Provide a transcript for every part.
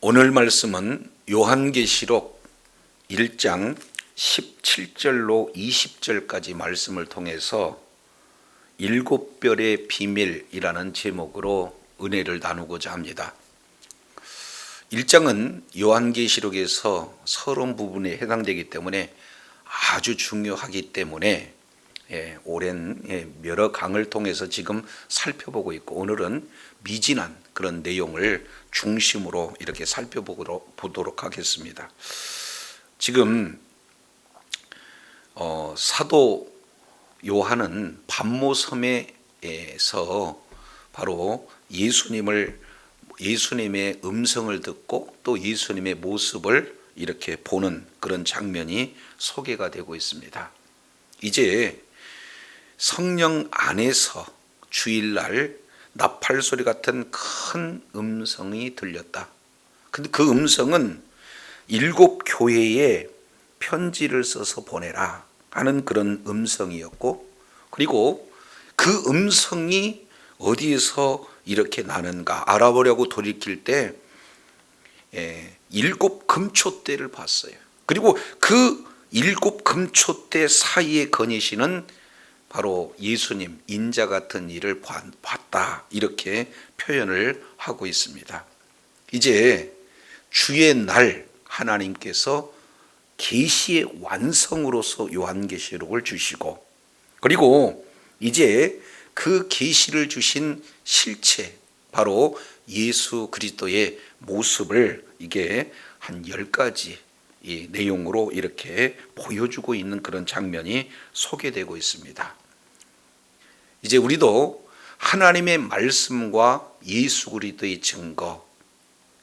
오늘 말씀은 요한계시록 1장 17절로 20절까지 말씀을 통해서 일곱 별의 비밀이라는 제목으로 은혜를 나누고자 합니다. 1장은 요한계시록에서 서론 부분에 해당되기 때문에 아주 중요하기 때문에 오랜 여러 강을 통해서 지금 살펴보고 있고, 오늘은 미진한 그런 내용을 중심으로 이렇게 살펴보도록 하겠습니다. 지금 사도 요한은 반모섬에서 바로 예수님의 음성을 듣고 또 예수님의 모습을 이렇게 보는 그런 장면이 소개가 되고 있습니다. 이제 성령 안에서 주일날 나팔 소리 같은 큰 음성이 들렸다. 근데 그 음성은 일곱 교회에 편지를 써서 보내라 하는 그런 음성이었고, 그리고 그 음성이 어디에서 이렇게 나는가 알아보려고 돌이킬 때 일곱 금초대를 봤어요. 그리고 그 일곱 금초대 사이에 거니시는 바로 예수님, 인자 같은 이를 봤다, 이렇게 표현을 하고 있습니다. 이제 주의 날 하나님께서 계시의 완성으로서 요한계시록을 주시고, 그리고 이제 그 계시를 주신 실체, 바로 예수 그리스도의 모습을 이게 한 10가지 이 내용으로 이렇게 보여주고 있는 그런 장면이 소개되고 있습니다. 이제 우리도 하나님의 말씀과 예수 그리스도의 증거,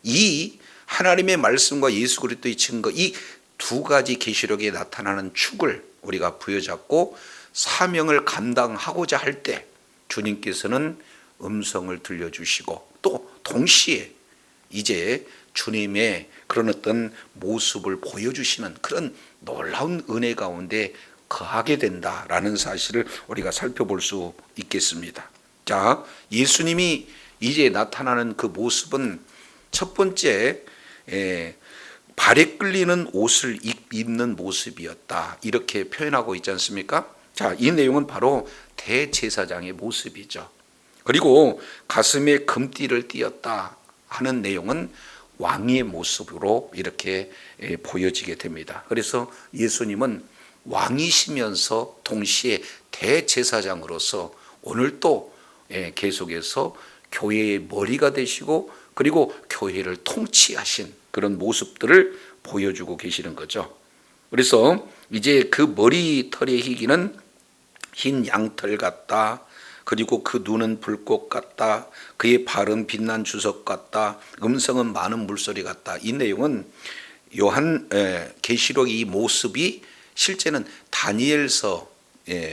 이 하나님의 말씀과 예수 그리스도의 증거, 이 두 가지 계시록에 나타나는 축을 우리가 부여잡고 사명을 감당하고자 할 때 주님께서는 음성을 들려주시고, 또 동시에 이제 주님의 그런 어떤 모습을 보여주시는 그런 놀라운 은혜 가운데 거하게 된다라는 사실을 우리가 살펴볼 수 있겠습니다. 자, 예수님이 이제 나타나는 그 모습은 첫 번째 발에 끌리는 옷을 입는 모습이었다, 이렇게 표현하고 있지 않습니까? 자, 이 내용은 바로 대제사장의 모습이죠. 그리고 가슴에 금띠를 띠었다 하는 내용은 왕의 모습으로 이렇게 보여지게 됩니다. 그래서 예수님은 왕이시면서 동시에 대제사장으로서 오늘 또 계속해서 교회의 머리가 되시고, 그리고 교회를 통치하신 그런 모습들을 보여주고 계시는 거죠. 그래서 이제 그 머리털의 희기는 흰 양털 같다, 그리고 그 눈은 불꽃 같다, 그의 발은 빛난 주석 같다, 음성은 많은 물소리 같다. 이 내용은 요한 계시록 이 모습이 실제는 다니엘서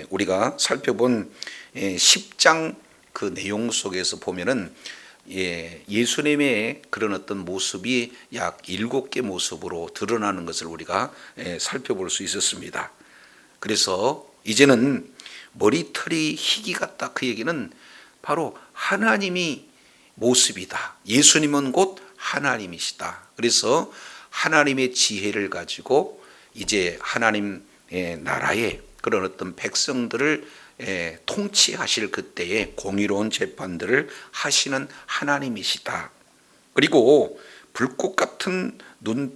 우리가 살펴본 10장 그 내용 속에서 보면은 예수님의 그런 어떤 모습이 약 7개 모습으로 드러나는 것을 우리가 살펴볼 수 있었습니다. 그래서 이제는 머리털이 희기 같다, 그 얘기는 바로 하나님이 모습이다. 예수님은 곧 하나님이시다. 그래서 하나님의 지혜를 가지고 이제 하나님의 나라의 그런 어떤 백성들을 통치하실 그때의 공의로운 재판들을 하시는 하나님이시다. 그리고 불꽃 같은 눈은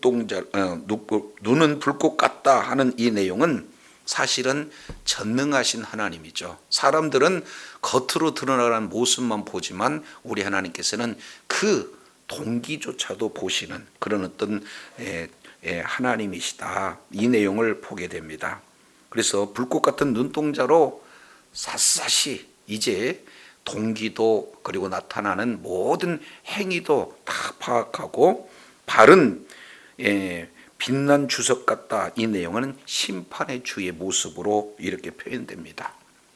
불꽃 같다 하는 이 내용은 사실은 전능하신 하나님이죠. 사람들은 겉으로 드러나는 모습만 보지만 우리 하나님께서는 그 동기조차도 보시는 그런 어떤 하나님이시다, 이 내용을 보게 됩니다. 그래서 불꽃 같은 눈동자로 샅샅이 이제 동기도, 그리고 나타나는 모든 행위도 다 파악하고, 발은 빛난 주석 같다, 이 내용은 심판의 주의 모습으로 이렇게 표현됩니다.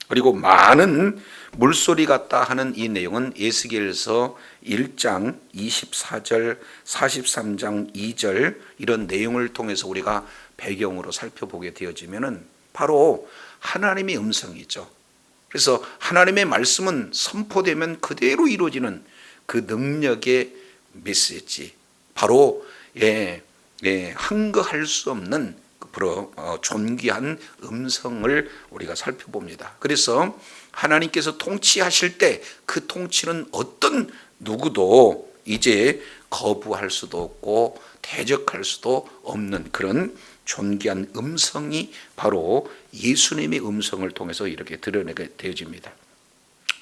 그리고 많은 물소리 같다 하는 이 내용은 에스겔서 1장 24절, 43장 2절 이런 내용을 통해서 우리가 배경으로 살펴보게 되어지면은 바로 하나님의 음성이죠. 그래서 하나님의 말씀은 선포되면 그대로 이루어지는 그 능력의 메시지, 바로 항거할 수 없는 존귀한 음성을 우리가 살펴봅니다. 그래서 하나님께서 통치하실 때 그 통치는 어떤 누구도 이제 거부할 수도 없고 대적할 수도 없는 그런 존귀한 음성이 바로 예수님의 음성을 통해서 이렇게 드러내게 되어집니다.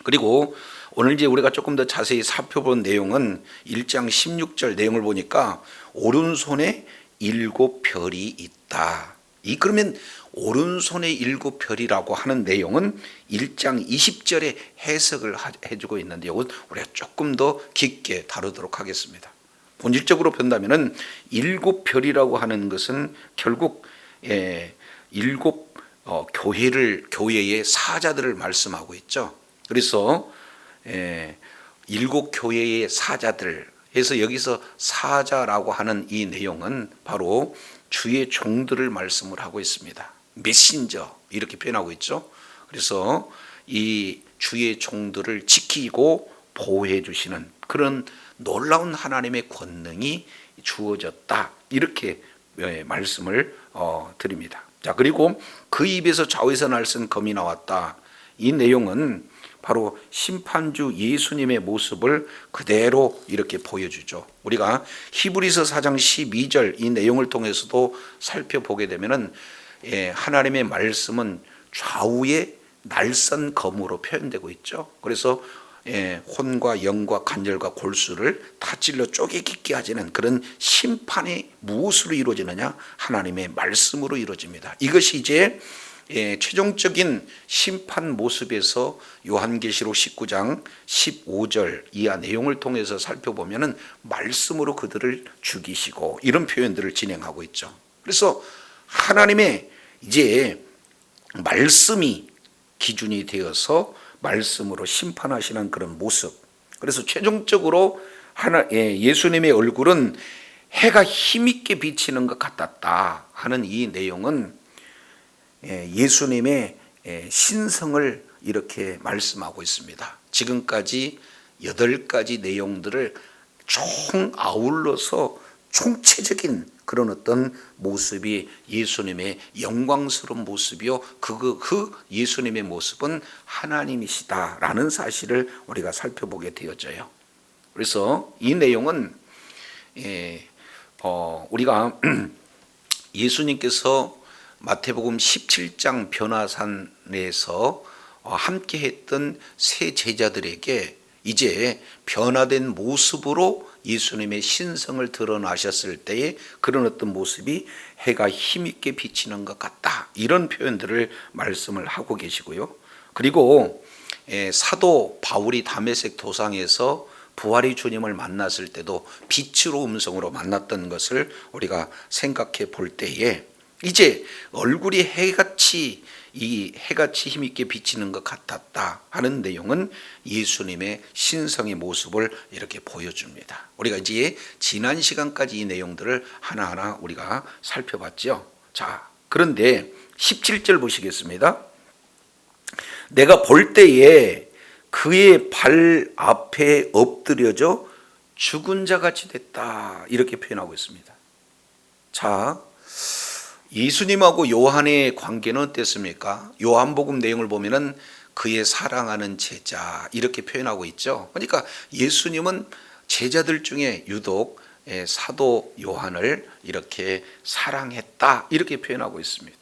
그리고 오늘 이제 우리가 조금 더 자세히 살펴본 내용은 1장 16절 내용을 보니까 오른손에 7별이 있다. 그러면 오른손에 7별이라고 하는 내용은 1장 20절에 해석을 해주고 있는데 이건 우리가 조금 더 깊게 다루도록 하겠습니다. 본질적으로 본다면은 7별이라고 하는 것은 결국 7 교회의 사자들을 말씀하고 있죠. 그래서 7 교회의 사자들 해서 여기서 사자라고 하는 이 내용은 바로 주의 종들을 말씀을 하고 있습니다. 메신저 이렇게 표현하고 있죠. 그래서 이 주의 종들을 지키고 보호해 주시는 그런 놀라운 하나님의 권능이 주어졌다 이렇게 말씀을 드립니다. 자, 그리고 그 입에서 좌우에서 날선 검이 나왔다. 이 내용은 바로 심판주 예수님의 모습을 그대로 이렇게 보여주죠. 우리가 히브리서 4장 12절 이 내용을 통해서도 살펴보게 되면은 하나님의 말씀은 좌우에 날선 검으로 표현되고 있죠. 그래서 혼과 영과 관절과 골수를 다 찔러 쪼개기게 하지는 그런 심판이 무엇으로 이루어지느냐? 하나님의 말씀으로 이루어집니다. 이것이 이제 최종적인 심판 모습에서 요한계시록 19장 15절 이하 내용을 통해서 살펴보면은 말씀으로 그들을 죽이시고 이런 표현들을 진행하고 있죠. 그래서 하나님의 이제 말씀이 기준이 되어서 말씀으로 심판하시는 그런 모습. 그래서 최종적으로 예수님의 얼굴은 해가 힘있게 비치는 것 같았다 하는 이 내용은 예수님의 신성을 이렇게 말씀하고 있습니다. 지금까지 8가지 내용들을 총 아울러서 총체적인 그런 어떤 모습이 예수님의 영광스러운 모습이요. 그 예수님의 모습은 하나님이시다라는 사실을 우리가 살펴보게 되어져요. 그래서 이 내용은 우리가 예수님께서 마태복음 17장 변화산에서 함께 했던 세 제자들에게 이제 변화된 모습으로 예수님의 신성을 드러나셨을 때에 그런 어떤 모습이 해가 힘있게 비치는 것 같다. 이런 표현들을 말씀을 하고 계시고요. 그리고 사도 바울이 다메섹 도상에서 부활의 주님을 만났을 때도 빛으로 음성으로 만났던 것을 우리가 생각해 볼 때에 이제 얼굴이 해같이 힘있게 비치는 것 같았다 하는 내용은 예수님의 신성의 모습을 이렇게 보여줍니다. 우리가 이제 지난 시간까지 이 내용들을 하나하나 우리가 살펴봤죠. 자, 그런데 17절 보시겠습니다. 내가 볼 때에 그의 발 앞에 엎드려져 죽은 자 같이 됐다 이렇게 표현하고 있습니다. 자, 예수님하고 요한의 관계는 어땠습니까? 요한복음 내용을 보면은 그의 사랑하는 제자 이렇게 표현하고 있죠. 그러니까 예수님은 제자들 중에 유독 사도 요한을 이렇게 사랑했다 이렇게 표현하고 있습니다.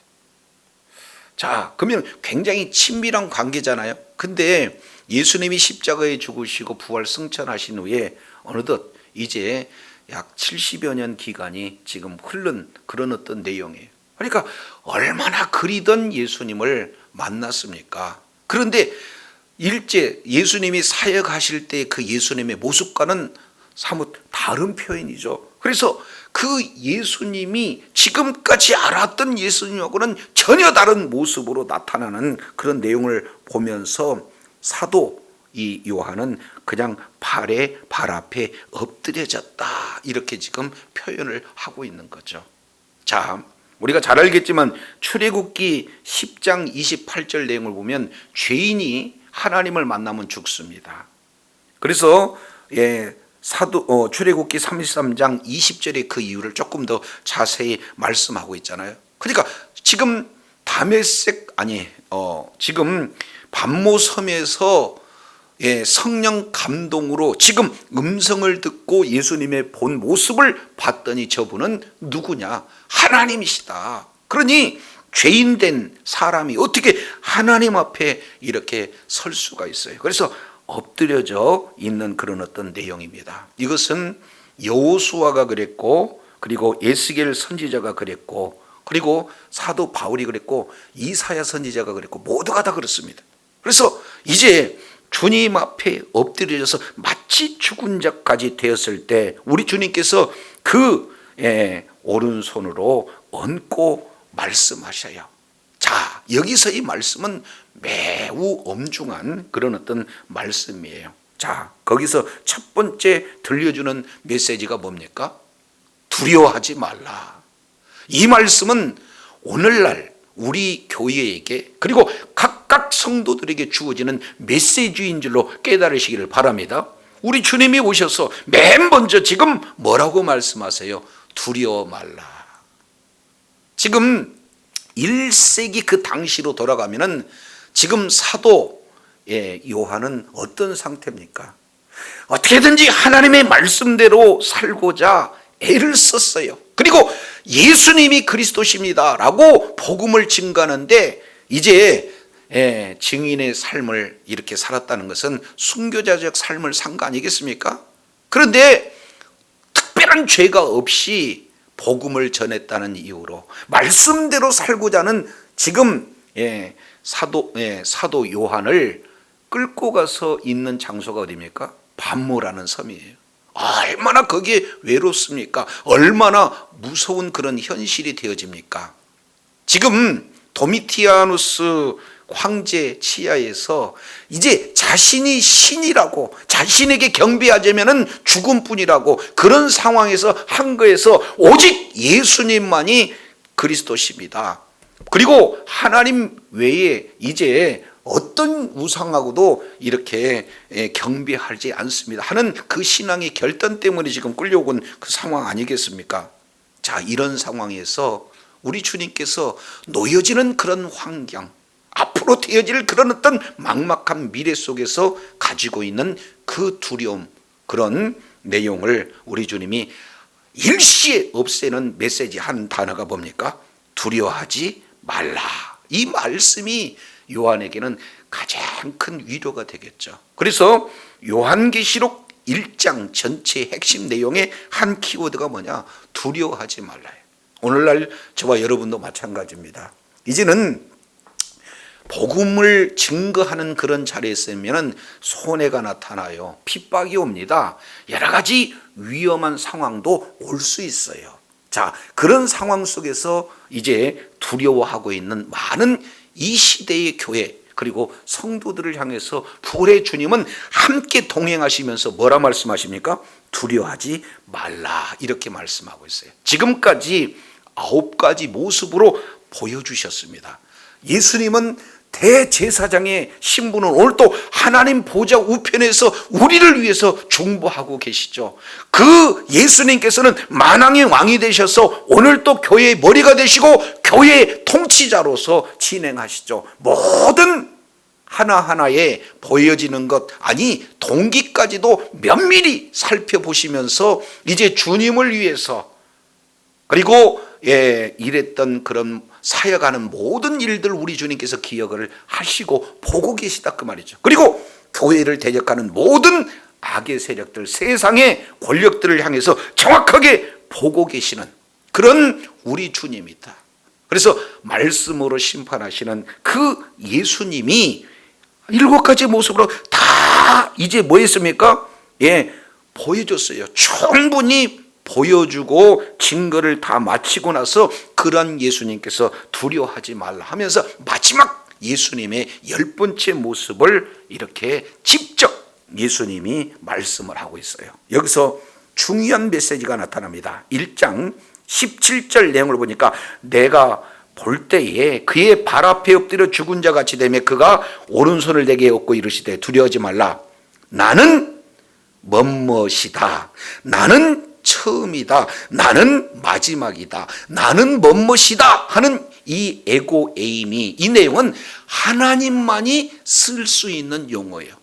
자, 그러면 굉장히 친밀한 관계잖아요. 근데 예수님이 십자가에 죽으시고 부활 승천하신 후에 어느덧 이제 약 70여 년 기간이 지금 흐른 그런 어떤 내용이에요. 그러니까 얼마나 그리던 예수님을 만났습니까? 그런데 일제 예수님이 사역하실 때 그 예수님의 모습과는 사뭇 다른 표현이죠. 그래서 그 예수님이 지금까지 알았던 예수님하고는 전혀 다른 모습으로 나타나는 그런 내용을 보면서 사도 이 요한은 그냥 발 앞에 엎드려졌다 이렇게 지금 표현을 하고 있는 거죠. 자, 우리가 잘 알겠지만 출애굽기 10장 28절 내용을 보면 죄인이 하나님을 만나면 죽습니다. 그래서 출애굽기 33장 20절에 그 이유를 조금 더 자세히 말씀하고 있잖아요. 그러니까 지금 지금 반모섬에서 성령 감동으로 지금 음성을 듣고 예수님의 본 모습을 봤더니 저분은 누구냐? 하나님이시다. 그러니 죄인된 사람이 어떻게 하나님 앞에 이렇게 설 수가 있어요? 그래서 엎드려져 있는 그런 어떤 내용입니다. 이것은 여호수아가 그랬고, 그리고 에스겔 선지자가 그랬고, 그리고 사도 바울이 그랬고, 이사야 선지자가 그랬고, 모두가 다 그렇습니다. 그래서 이제 주님 앞에 엎드려져서 마치 죽은 자까지 되었을 때 우리 주님께서 그 오른손으로 얹고 말씀하셔요. 자, 여기서 이 말씀은 매우 엄중한 그런 어떤 말씀이에요. 자, 거기서 첫 번째 들려주는 메시지가 뭡니까? 두려워하지 말라. 이 말씀은 오늘날 우리 교회에게 그리고 각각 성도들에게 주어지는 메시지인 줄로 깨달으시기를 바랍니다. 우리 주님이 오셔서 맨 먼저 지금 뭐라고 말씀하세요? 두려워 말라. 지금 1세기 그 당시로 돌아가면은 지금 사도 요한은 어떤 상태입니까? 어떻게든지 하나님의 말씀대로 살고자 애를 썼어요. 그리고 예수님이 그리스도십니다 라고 복음을 증거하는데 이제 증인의 삶을 이렇게 살았다는 것은 순교자적 삶을 산 거 아니겠습니까? 그런데 특별한 죄가 없이 복음을 전했다는 이유로 말씀대로 살고자 하는 지금 사도 요한을 끌고 가서 있는 장소가 어디입니까? 반모라는 섬이에요. 얼마나 거기에 외롭습니까? 얼마나 무서운 그런 현실이 되어집니까? 지금 도미티아누스 황제 치하에서 이제 자신이 신이라고, 자신에게 경배하자면 죽음뿐이라고, 그런 상황에서 한 거에서 오직 예수님만이 그리스도십니다. 그리고 하나님 외에 이제 어떤 우상하고도 이렇게 경배하지 않습니다 하는 그 신앙의 결단 때문에 지금 끌려온 그 상황 아니겠습니까? 자, 이런 상황에서 우리 주님께서 놓여지는 그런 환경, 앞으로 되어질 그런 어떤 막막한 미래 속에서 가지고 있는 그 두려움, 그런 내용을 우리 주님이 일시에 없애는 메시지 한 단어가 뭡니까? 두려워하지 말라. 이 말씀이 요한에게는 가장 큰 위로가 되겠죠. 그래서 요한계시록 1장 전체 핵심 내용의 한 키워드가 뭐냐? 두려워하지 말라요. 오늘날 저와 여러분도 마찬가지입니다. 이제는 복음을 증거하는 그런 자리에 있으면 손해가 나타나요. 핍박이 옵니다. 여러 가지 위험한 상황도 올 수 있어요. 자, 그런 상황 속에서 이제 두려워하고 있는 많은 이 시대의 교회 그리고 성도들을 향해서 부활의 주님은 함께 동행하시면서 뭐라 말씀하십니까? 두려워하지 말라 이렇게 말씀하고 있어요. 지금까지 9가지 모습으로 보여주셨습니다. 예수님은 대제사장의 신분은 오늘 또 하나님 보좌 우편에서 우리를 위해서 중보하고 계시죠. 그 예수님께서는 만왕의 왕이 되셔서 오늘 또 교회의 머리가 되시고 교회의 통치자로서 진행하시죠. 모든 하나하나에 보여지는 것, 아니 동기까지도 면밀히 살펴보시면서 이제 주님을 위해서 그리고 일했던 그런 사역하는 모든 일들 우리 주님께서 기억을 하시고 보고 계시다 그 말이죠. 그리고 교회를 대적하는 모든 악의 세력들, 세상의 권력들을 향해서 정확하게 보고 계시는 그런 우리 주님이다. 그래서 말씀으로 심판하시는 그 예수님이 7가지 모습으로 다 이제 뭐 했습니까? 보여줬어요. 충분히 보여주고 증거를 다 마치고 나서 그런 예수님께서 두려워하지 말라 하면서 마지막 예수님의 10번째 모습을 이렇게 직접 예수님이 말씀을 하고 있어요. 여기서 중요한 메시지가 나타납니다. 1장 17절 내용을 보니까 내가 볼 때에 그의 발 앞에 엎드려 죽은 자 같이 되며 그가 오른손을 내게 얻고 이르시되 두려워하지 말라. 나는 뭐뭇이다. 나는 처음이다. 나는 마지막이다. 나는 뭐뭇이다 하는 이 에고 에임이, 이 내용은 하나님만이 쓸 수 있는 용어예요.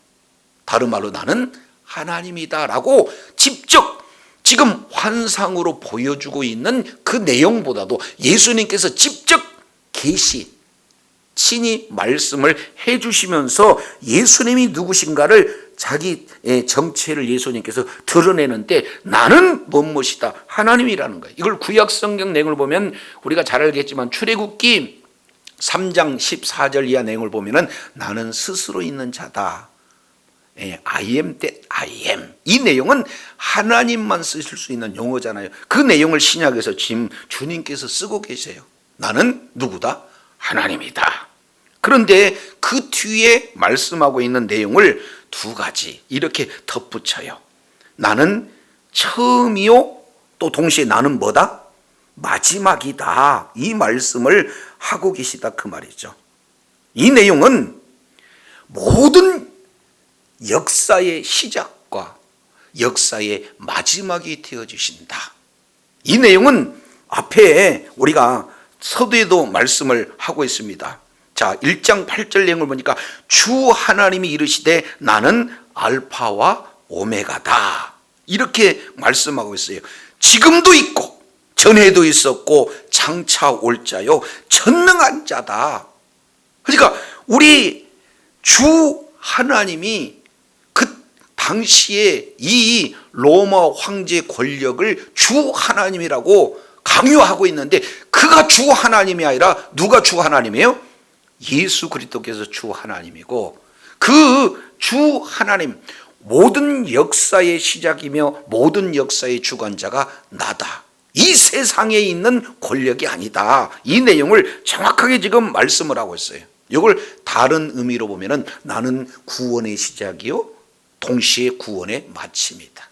다른 말로 나는 하나님이다 라고 직접 지금 환상으로 보여주고 있는 그 내용보다도 예수님께서 직접 계시, 친히 말씀을 해주시면서 예수님이 누구신가를 자기 정체를 예수님께서 드러내는데 나는 무엇이다, 하나님이라는 거예요. 이걸 구약성경 내용을 보면 우리가 잘 알겠지만 출애굽기 3장 14절 이하 내용을 보면은 나는 스스로 있는 자다. I am that I am. 이 내용은 하나님만 쓰실 수 있는 용어잖아요. 그 내용을 신약에서 지금 주님께서 쓰고 계세요. 나는 누구다? 하나님이다. 그런데 그 뒤에 말씀하고 있는 내용을 두 가지 이렇게 덧붙여요. 나는 처음이요, 또 동시에 나는 뭐다? 마지막이다. 이 말씀을 하고 계시다 그 말이죠. 이 내용은 모든 역사의 시작과 역사의 마지막이 되어주신다. 이 내용은 앞에 우리가 서두에도 말씀을 하고 있습니다. 자, 1장 8절 내용을 보니까 주 하나님이 이르시되 나는 알파와 오메가다. 이렇게 말씀하고 있어요. 지금도 있고 전에도 있었고 장차 올 자요 전능한 자다. 그러니까 우리 주 하나님이 그 당시에 이 로마 황제 권력을 주 하나님이라고 강요하고 있는데 그가 주 하나님이 아니라 누가 주 하나님이에요? 예수 그리스도께서 주 하나님이고 그 주 하나님, 모든 역사의 시작이며 모든 역사의 주관자가 나다. 이 세상에 있는 권력이 아니다. 이 내용을 정확하게 지금 말씀을 하고 있어요. 이걸 다른 의미로 보면은 나는 구원의 시작이요 동시에 구원의 마침이다.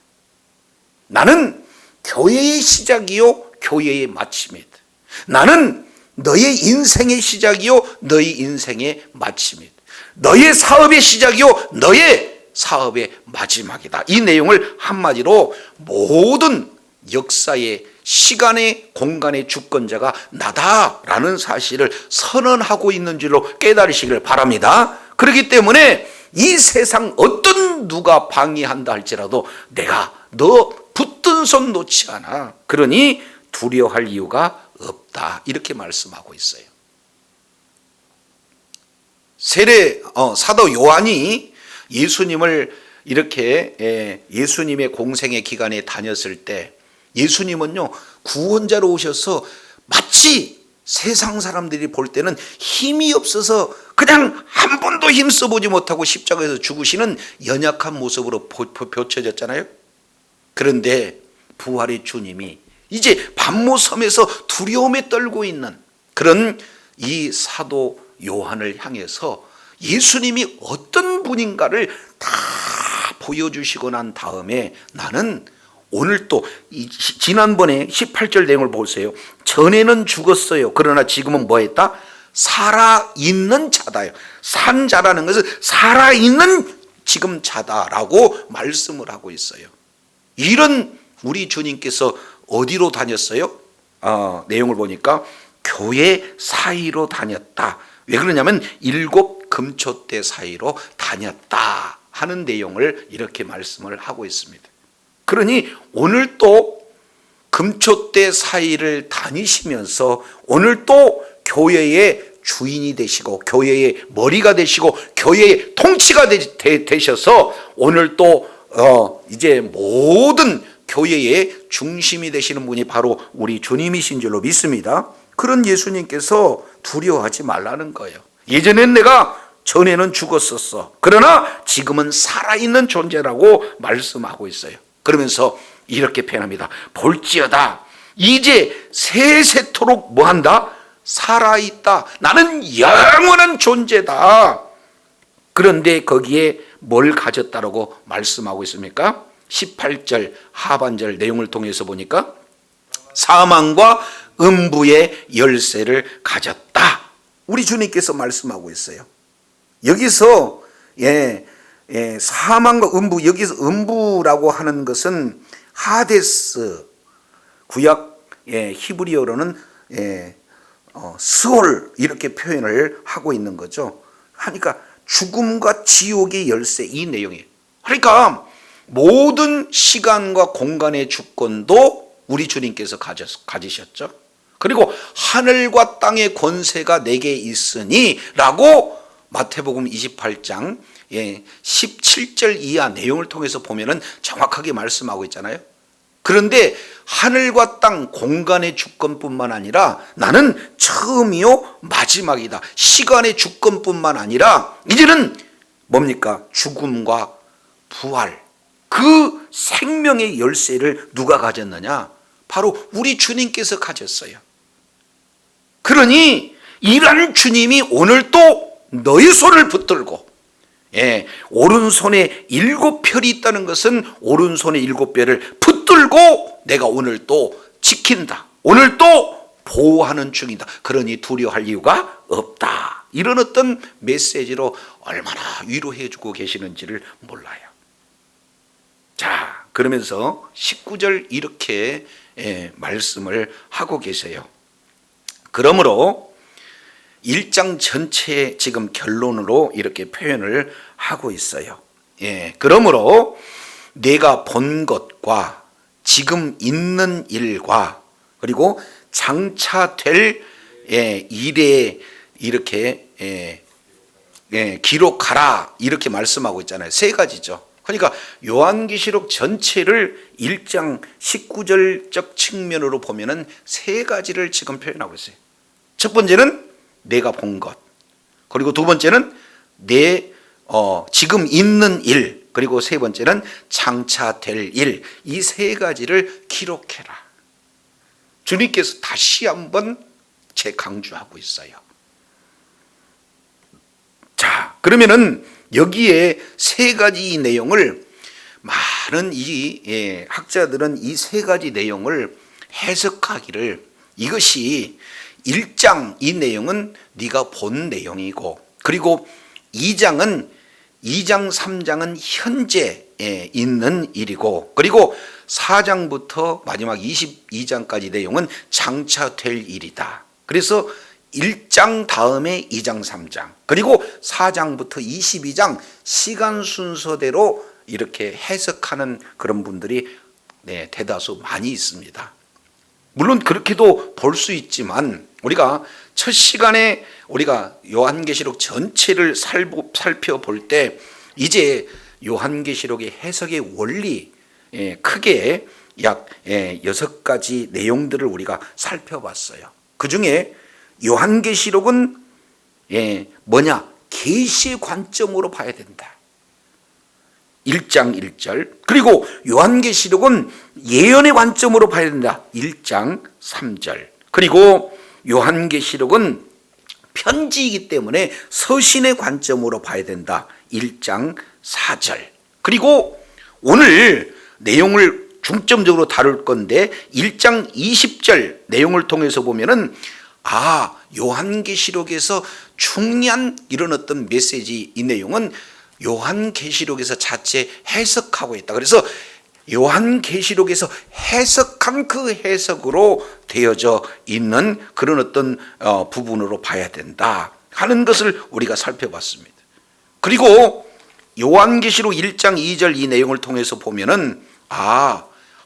나는 교회의 시작이요 교회의 마침이다. 나는 너의 인생의 시작이요 너의 인생의 마침이다. 너의 사업의 시작이요 너의 사업의 마지막이다. 이 내용을 한마디로 모든 역사의 시간의 공간의 주권자가 나다라는 사실을 선언하고 있는 줄로 깨달으시길 바랍니다. 그렇기 때문에 이 세상 어떤 누가 방해한다 할지라도 내가 너 붙든 손 놓지 않아. 그러니 두려워할 이유가 없다. 이렇게 말씀하고 있어요. 사도 요한이 예수님을 이렇게 예수님의 공생의 기간에 다녔을 때 예수님은요 구원자로 오셔서 마치 세상 사람들이 볼 때는 힘이 없어서 그냥 한 번도 힘써보지 못하고 십자가에서 죽으시는 연약한 모습으로 펼쳐졌잖아요. 그런데 부활의 주님이 이제 반모섬에서 두려움에 떨고 있는 그런 이 사도 요한을 향해서 예수님이 어떤 분인가를 다 보여주시고 난 다음에 나는 오늘 또 지난번에 18절 내용을 보세요. 전에는 죽었어요. 그러나 지금은 뭐 했다? 살아있는 자다요. 산 자라는 것은 살아있는 지금 자다라고 말씀을 하고 있어요. 이런 우리 주님께서 어디로 다녔어요? 내용을 보니까 교회 사이로 다녔다. 왜 그러냐면 7 금초대 사이로 다녔다 하는 내용을 이렇게 말씀을 하고 있습니다. 그러니 오늘 또 금초대 사이를 다니시면서 오늘 또 교회의 주인이 되시고 교회의 머리가 되시고 교회의 통치가 되셔서 오늘 또 이제 모든 교회의 중심이 되시는 분이 바로 우리 주님이신 줄로 믿습니다. 그런 예수님께서 두려워하지 말라는 거예요. 예전엔 내가 전에는 죽었었어. 그러나 지금은 살아있는 존재라고 말씀하고 있어요. 그러면서 이렇게 표현합니다. 볼지어다 이제 세세토록 뭐한다? 살아있다. 나는 영원한 존재다. 그런데 거기에 뭘 가졌다라고 말씀하고 있습니까? 18절 하반절 내용을 통해서 보니까 사망과 음부의 열쇠를 가졌다. 우리 주님께서 말씀하고 있어요. 여기서 사망과 음부, 여기서 음부라고 하는 것은 하데스, 구약 히브리어로는 스올 이렇게 표현을 하고 있는 거죠. 하니까 죽음과 지옥의 열쇠, 이 내용이에요. 그러니까 모든 시간과 공간의 주권도 우리 주님께서 가지셨죠. 그리고 하늘과 땅의 권세가 내게 있으니 라고 마태복음 28장 17절 이하 내용을 통해서 보면은 정확하게 말씀하고 있잖아요. 그런데 하늘과 땅 공간의 주권뿐만 아니라 나는 처음이요 마지막이다. 시간의 주권뿐만 아니라 이제는 뭡니까? 죽음과 부활, 그 생명의 열쇠를 누가 가졌느냐? 바로 우리 주님께서 가졌어요. 그러니 이런 주님이 오늘 또 너의 손을 붙들고, 오른손에 7 별이 있다는 것은 오른손에 7별을 붙들고 내가 오늘 또 지킨다, 오늘 또 보호하는 중이다. 그러니 두려워할 이유가 없다. 이런 어떤 메시지로 얼마나 위로해 주고 계시는지를 몰라요. 자, 그러면서 19절 이렇게 말씀을 하고 계세요. 그러므로 1장 전체 지금 결론으로 이렇게 표현을 하고 있어요. 그러므로 내가 본 것과 지금 있는 일과 그리고 장차 될 일에 이렇게 기록하라 이렇게 말씀하고 있잖아요. 세 가지죠. 그러니까 요한계시록 전체를 1장 19절적 측면으로 보면은 세 가지를 지금 표현하고 있어요. 첫 번째는 내가 본 것, 그리고 두 번째는 지금 있는 일, 그리고 세 번째는 장차 될 일, 이 세 가지를 기록해라. 주님께서 다시 한번 재강조하고 있어요. 자, 그러면은 여기에 세 가지 내용을 많은 학자들은 이 세 가지 내용을 해석하기를, 이것이 1장 이 내용은 네가 본 내용이고, 그리고 2장 3장은 현재 있는 일이고, 그리고 4장부터 마지막 22장까지 내용은 장차 될 일이다. 그래서 1장 다음에 2장 3장, 그리고 4장부터 22장 시간 순서대로 이렇게 해석하는 그런 분들이 대다수 많이 있습니다. 물론 그렇게도 볼 수 있지만, 우리가 첫 시간에 우리가 요한계시록 전체를 살펴볼 때 이제 요한계시록의 해석의 원리, 크게 약 6가지 내용들을 우리가 살펴봤어요. 그 중에 요한계시록은 뭐냐? 계시의 관점으로 봐야 된다. 1장 1절. 그리고 요한계시록은 예언의 관점으로 봐야 된다. 1장 3절. 그리고 요한계시록은 편지이기 때문에 서신의 관점으로 봐야 된다. 1장 4절. 그리고 오늘 내용을 중점적으로 다룰 건데 1장 20절 내용을 통해서 보면은 요한계시록에서 중요한 이런 어떤 메시지, 이 내용은 요한계시록에서 자체 해석하고 있다. 그래서 요한계시록에서 해석한 그 해석으로 되어져 있는 그런 어떤 부분으로 봐야 된다 하는 것을 우리가 살펴봤습니다. 그리고 요한계시록 1장 2절 이 내용을 통해서 보면은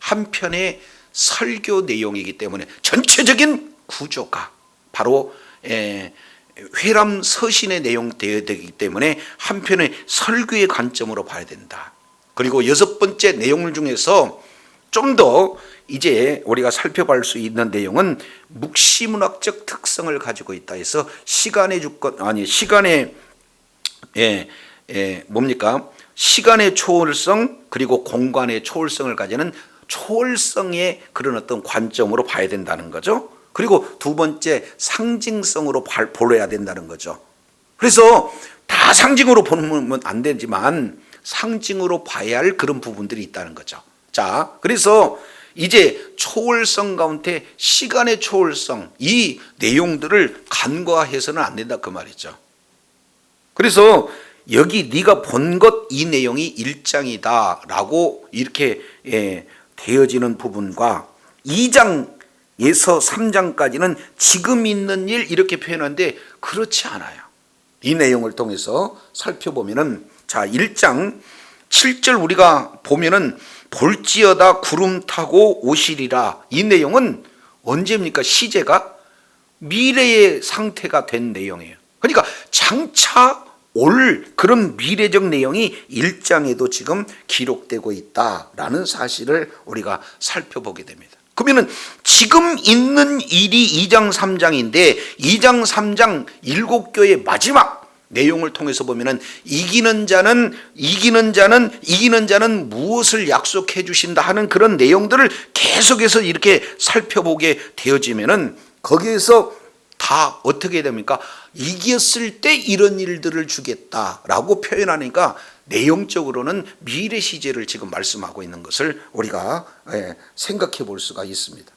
한편의 설교 내용이기 때문에 전체적인 구조가 바로 회람 서신의 내용 되기 때문에 한편의 설교의 관점으로 봐야 된다. 그리고 6번째 내용을 중에서 좀 더 이제 우리가 살펴볼 수 있는 내용은 묵시문학적 특성을 가지고 있다 해서 시간의 주권, 시간의 시간의 초월성, 그리고 공간의 초월성을 가지는 초월성의 그런 어떤 관점으로 봐야 된다는 거죠. 그리고 두 번째, 상징성으로 보려야 된다는 거죠. 그래서 다 상징으로 보면 안 되지만 상징으로 봐야 할 그런 부분들이 있다는 거죠. 자, 그래서 이제 초월성 가운데 시간의 초월성, 이 내용들을 간과해서는 안 된다 그 말이죠. 그래서 여기 네가 본 것 이 내용이 1장이다라고 이렇게 되어지는 부분과 2장에서 3장까지는 지금 있는 일 이렇게 표현하는데 그렇지 않아요. 이 내용을 통해서 살펴보면은 자 1장 7절 우리가 보면은 볼지어다 구름 타고 오시리라. 이 내용은 언제입니까? 시제가 미래의 상태가 된 내용이에요. 그러니까 장차 올 그런 미래적 내용이 1장에도 지금 기록되고 있다라는 사실을 우리가 살펴보게 됩니다. 그러면은 지금 있는 일이 2장 3장인데 2장 3장 7교의 마지막 내용을 통해서 보면은 이기는 자는 무엇을 약속해 주신다 하는 그런 내용들을 계속해서 이렇게 살펴보게 되어지면은 거기에서 다 어떻게 됩니까? 이겼을 때 이런 일들을 주겠다라고 표현하니까 내용적으로는 미래 시제를 지금 말씀하고 있는 것을 우리가 생각해 볼 수가 있습니다.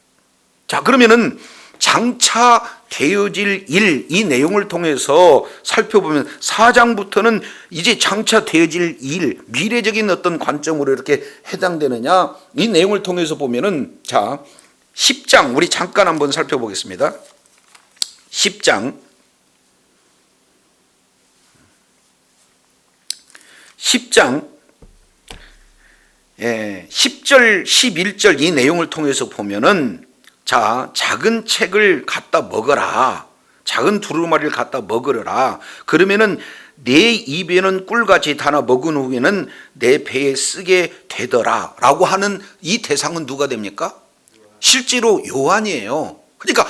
자, 그러면은 장차 되어질 일, 이 내용을 통해서 살펴보면 4장부터는 이제 장차 되어질 일, 미래적인 어떤 관점으로 이렇게 해당되느냐, 이 내용을 통해서 보면은 자 10장 우리 잠깐 한번 살펴보겠습니다. 10장 10절 11절 이 내용을 통해서 보면은 자 작은 책을 갖다 먹어라, 작은 두루마리를 갖다 먹으라. 그러면은 내 입에는 꿀같이 달아 먹은 후에는 내 배에 쓰게 되더라 라고 하는 이 대상은 누가 됩니까? 실제로 요한이에요. 그러니까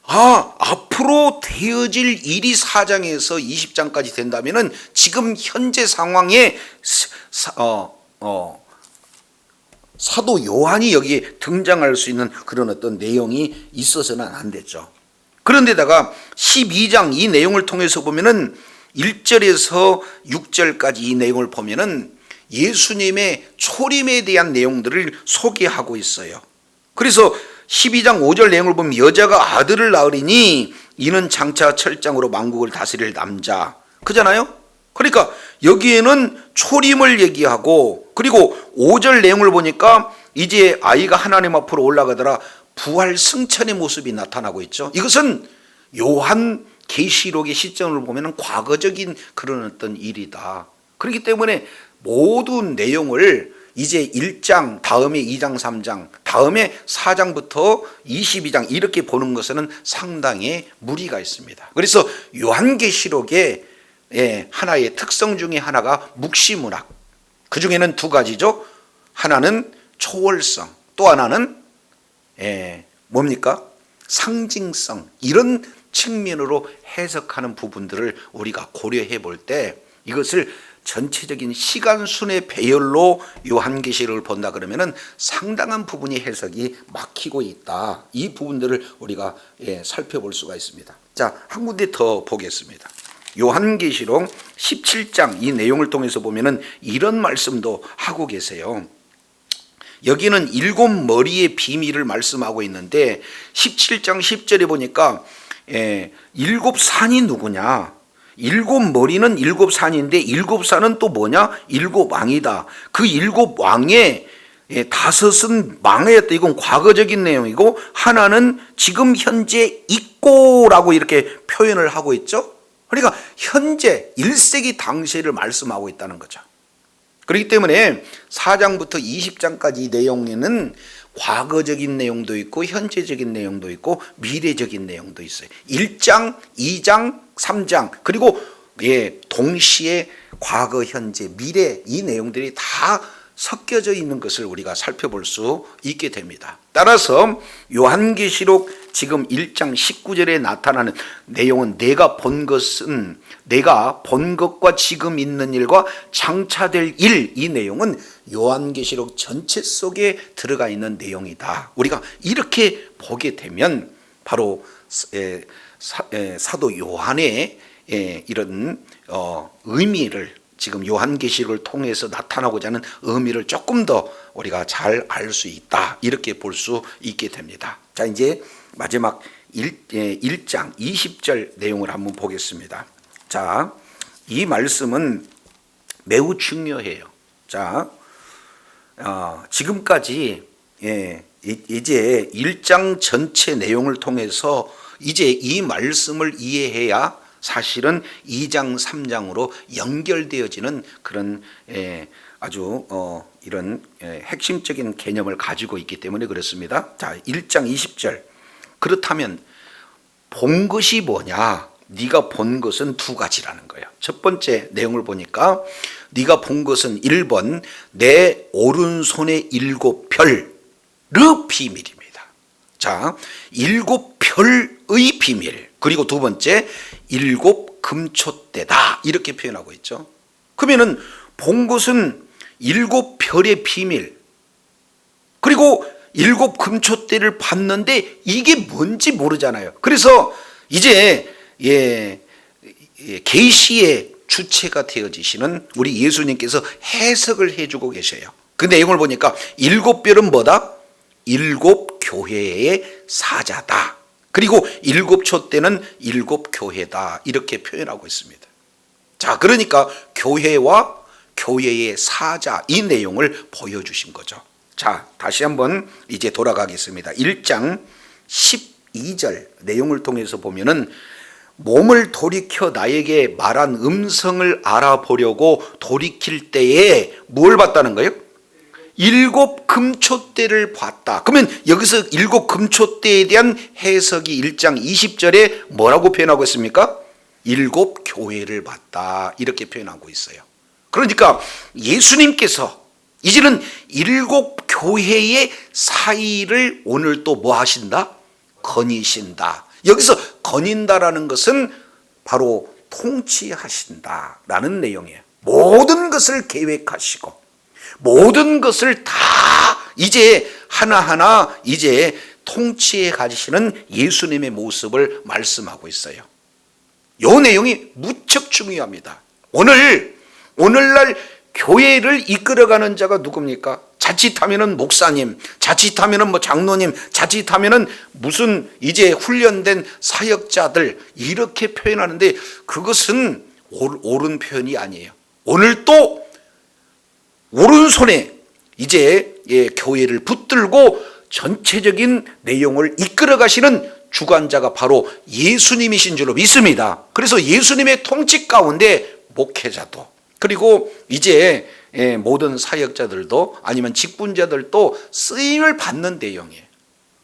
앞으로 되어질 일이 4장에서 20장까지 된다면은 지금 현재 상황에 사도 요한이 여기에 등장할 수 있는 그런 어떤 내용이 있어서는 안 됐죠. 그런데다가 12장 이 내용을 통해서 보면은 1절에서 6절까지 이 내용을 보면은 예수님의 초림에 대한 내용들을 소개하고 있어요. 그래서 12장 5절 내용을 보면 여자가 아들을 낳으리니 이는 장차 철장으로 만국을 다스릴 남자 그잖아요. 그러니까 여기에는 초림을 얘기하고, 그리고 5절 내용을 보니까 이제 아이가 하나님 앞으로 올라가더라 부활 승천의 모습이 나타나고 있죠. 이것은 요한 계시록의 시점을 보면 과거적인 그런 어떤 일이다. 그렇기 때문에 모든 내용을 이제 1장, 다음에 2장, 3장, 다음에 4장부터 22장 이렇게 보는 것에는 상당히 무리가 있습니다. 그래서 요한계시록의 하나의 특성 중에 하나가 묵시문학. 그 중에는 두 가지죠. 하나는 초월성, 또 하나는 뭡니까? 상징성. 이런 측면으로 해석하는 부분들을 우리가 고려해 볼 때 이것을 전체적인 시간순의 배열로 요한계시록을 본다 그러면은 상당한 부분이 해석이 막히고 있다. 이 부분들을 우리가 살펴볼 수가 있습니다. 자, 한 군데 더 보겠습니다. 요한계시록 17장 이 내용을 통해서 보면은 이런 말씀도 하고 계세요. 여기는 7머리의 비밀을 말씀하고 있는데 17장 10절에 보니까 7산이 누구냐? 7머리는 7산인데 7산은 또 뭐냐? 7왕이다. 그 7왕의 5은 망하였다. 이건 과거적인 내용이고 하나는 지금 현재 있고라고 이렇게 표현을 하고 있죠. 그러니까 현재 1세기 당시를 말씀하고 있다는 거죠. 그렇기 때문에 4장부터 20장까지 이 내용에는 과거적인 내용도 있고 현재적인 내용도 있고 미래적인 내용도 있어요. 1장, 2장, 3장 그리고 동시에 과거, 현재, 미래 이 내용들이 다 섞여져 있는 것을 우리가 살펴볼 수 있게 됩니다. 따라서 요한계시록 지금 1장 19절에 나타나는 내용은 내가 본 것과 지금 있는 일과 장차될 일, 이 내용은 요한계시록 전체 속에 들어가 있는 내용이다. 우리가 이렇게 보게 되면 바로 사도 요한의 이런 의미를 지금 요한계시록을 통해서 나타나고자 하는 의미를 조금 더 우리가 잘 알 수 있다. 이렇게 볼 수 있게 됩니다. 자, 이제 마지막 1장 20절 내용을 한번 보겠습니다. 자, 이 말씀은 매우 중요해요. 자, 지금까지 이제 1장 전체 내용을 통해서 이제 이 말씀을 이해해야 사실은 2장 3장으로 연결되어지는 그런 아주 이런 핵심적인 개념을 가지고 있기 때문에 그렇습니다. 자, 1장 20절. 그렇다면 본 것이 뭐냐? 네가 본 것은 두 가지라는 거예요. 첫 번째 내용을 보니까 네가 본 것은 1번 내 오른손의 7별의 비밀입니다. 자, 7별의 비밀. 그리고 두 번째 7 금초대다 이렇게 표현하고 있죠. 그러면은 본 것은 7별의 비밀, 그리고 7 금초대를 봤는데 이게 뭔지 모르잖아요. 그래서 이제 계시의 주체가 되어지시는 우리 예수님께서 해석을 해주고 계셔요. 그 내용을 보니까 7별은 뭐다? 7 교회의 사자다. 그리고 7 촛대는 7 교회다 이렇게 표현하고 있습니다. 자, 그러니까 교회와 교회의 사자 이 내용을 보여주신 거죠. 자, 다시 한번 이제 돌아가겠습니다. 1장 12절 내용을 통해서 보면은 몸을 돌이켜 나에게 말한 음성을 알아보려고 돌이킬 때에 뭘 봤다는 거예요? 7 금초대를 봤다. 그러면 여기서 7 금초대에 대한 해석이 1장 20절에 뭐라고 표현하고 있습니까? 7 교회를 봤다 이렇게 표현하고 있어요. 그러니까 예수님께서 이제는 7 교회의 사이를 오늘 또 뭐 하신다? 거니신다. 여기서 거닌다라는 것은 바로 통치하신다라는 내용이에요. 모든 것을 계획하시고 모든 것을 다 이제 하나하나 이제 통치해 가지시는 예수님의 모습을 말씀하고 있어요. 이 내용이 무척 중요합니다. 오늘날 교회를 이끌어가는 자가 누굽니까? 자칫하면은 목사님, 자칫하면은 뭐 장로님, 자칫하면은 무슨 이제 훈련된 사역자들 이렇게 표현하는데 그것은 옳은 표현이 아니에요. 오늘 또 오른손에 이제 교회를 붙들고 전체적인 내용을 이끌어 가시는 주관자가 바로 예수님이신 줄로 믿습니다. 그래서 예수님의 통치 가운데 목회자도 그리고 이제 모든 사역자들도 아니면 직분자들도 쓰임을 받는 내용이에요.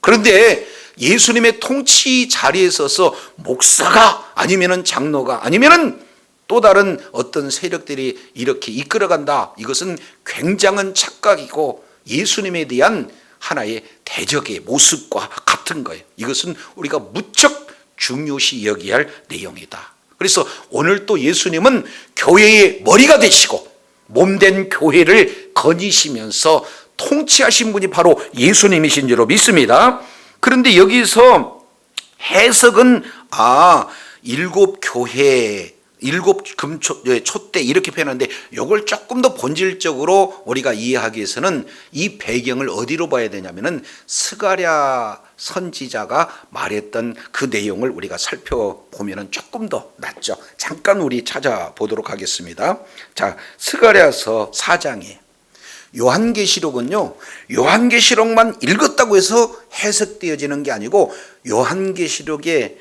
그런데 예수님의 통치 자리에 서서 목사가 아니면은 장로가 아니면은 또 다른 어떤 세력들이 이렇게 이끌어간다. 이것은 굉장한 착각이고 예수님에 대한 하나의 대적의 모습과 같은 거예요. 이것은 우리가 무척 중요시 여기야 할 내용이다. 그래서 오늘 또 예수님은 교회의 머리가 되시고 몸된 교회를 거니시면서 통치하신 분이 바로 예수님이신 줄로 믿습니다. 그런데 여기서 해석은 7 교회 7 금초대 이렇게 표현하는데 이걸 조금 더 본질적으로 우리가 이해하기 위해서는 이 배경을 어디로 봐야 되냐면은 스가랴 선지자가 말했던 그 내용을 우리가 살펴보면은 조금 더 낫죠. 잠깐 우리 찾아보도록 하겠습니다. 자, 스가랴서 4장에 요한계시록은요, 요한계시록만 읽었다고 해서 해석되어지는 게 아니고 요한계시록에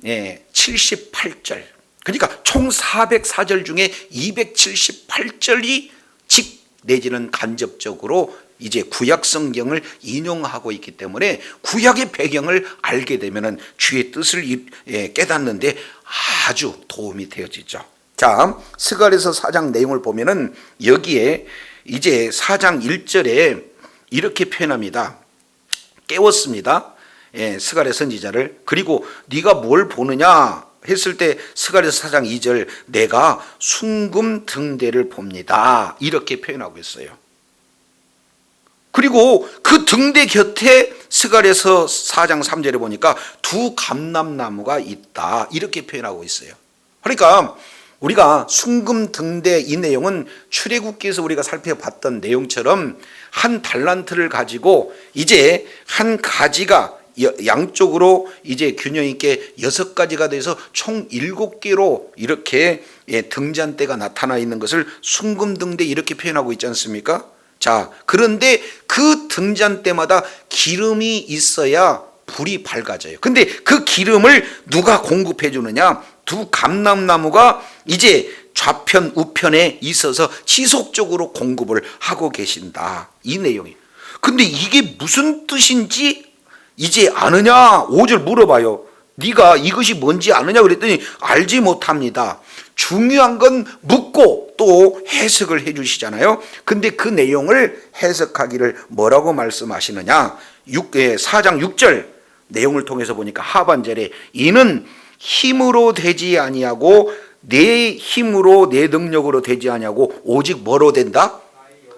278절, 그러니까 총 404절 중에 278절이 직 내지는 간접적으로 이제 구약 성경을 인용하고 있기 때문에 구약의 배경을 알게 되면은 주의 뜻을 깨닫는데 아주 도움이 되어지죠. 자, 스가랴서 4장 내용을 보면은 여기에 이제 4장 1절에 이렇게 표현합니다. 깨웠습니다. 스가랴 선지자를. 그리고 네가 뭘 보느냐 했을 때 스가랴서 4장 2절 내가 순금 등대를 봅니다. 이렇게 표현하고 있어요. 그리고 그 등대 곁에 스가랴서 4장 3절에 보니까 두 감람나무가 있다. 이렇게 표현하고 있어요. 그러니까 우리가 순금 등대 이 내용은 출애굽기에서 우리가 살펴봤던 내용처럼 한 달란트를 가지고 이제 한 가지가 양쪽으로 이제 균형 있게 6가지가 돼서 총 7개로 이렇게 등잔대가 나타나 있는 것을 순금등대 이렇게 표현하고 있지 않습니까? 자, 그런데 그 등잔대마다 기름이 있어야 불이 밝아져요. 근데 그 기름을 누가 공급해 주느냐? 두 감람나무가 이제 좌편 우편에 있어서 지속적으로 공급을 하고 계신다. 이 내용이. 근데 이게 무슨 뜻인지 이제 아느냐? 5절 물어봐요. 네가 이것이 뭔지 아느냐 그랬더니 알지 못합니다. 중요한 건 묻고 또 해석을 해 주시잖아요. 근데 그 내용을 해석하기를 뭐라고 말씀하시느냐? 4장 6절 내용을 통해서 보니까 하반절에 이는 힘으로 되지 아니하고 내 힘으로 내 능력으로 되지 아니하고 오직 뭐로 된다?